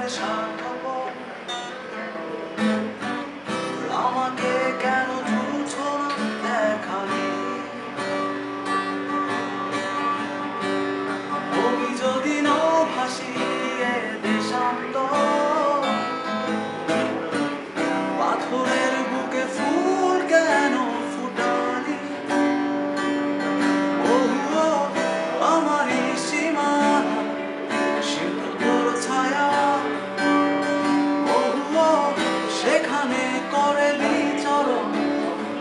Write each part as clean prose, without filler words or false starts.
দূরে স্বার্থপর আমাকে কেন ঝুলছো না দেখালে কবি যদি নাও ভাসিয়ে দেশান্তর পাথরের বুকে ফুল কেন ফুটালি ওহো আমারই সীমানা শিল্প তোর ছায়া ওহো সেখানে করেলি চরণ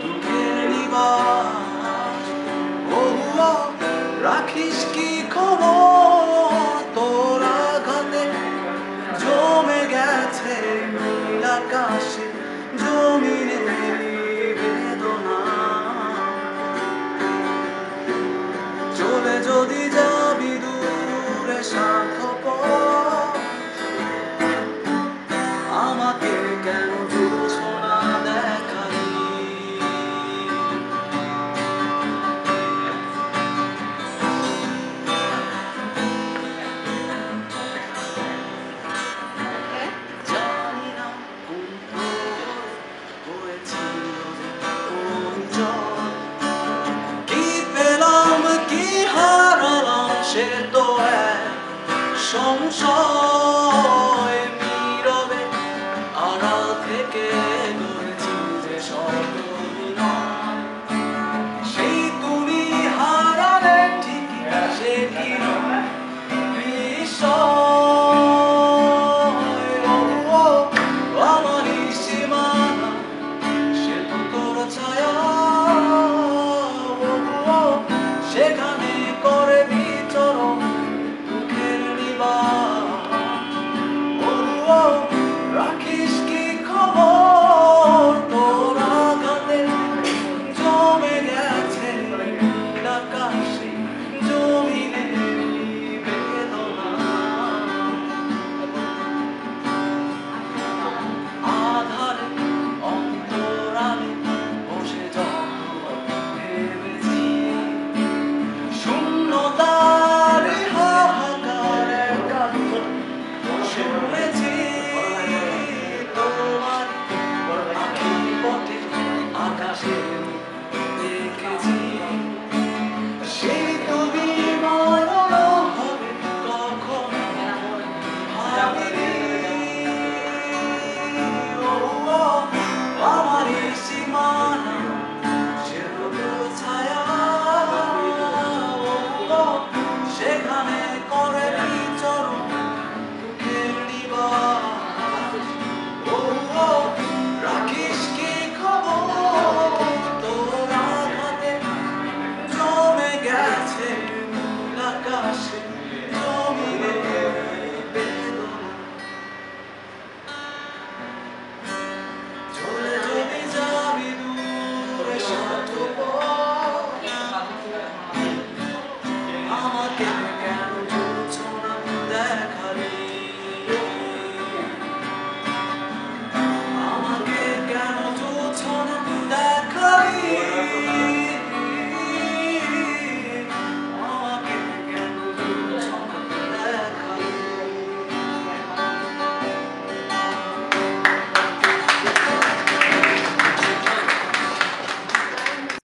দুঃখের নিবাস ওহো রাখিস কি খবর তোর আঘাতে জমে গেছে নীল আকাশে জমিনে বেদনা চলে যদি যাবি দূরে স্বার্থপর আমাকে কেন ঝুলছো না দেখালি জানি না কোন হয়েছিল কোন জল কি পেলাম কি হারালাম সে তো এক সংশয়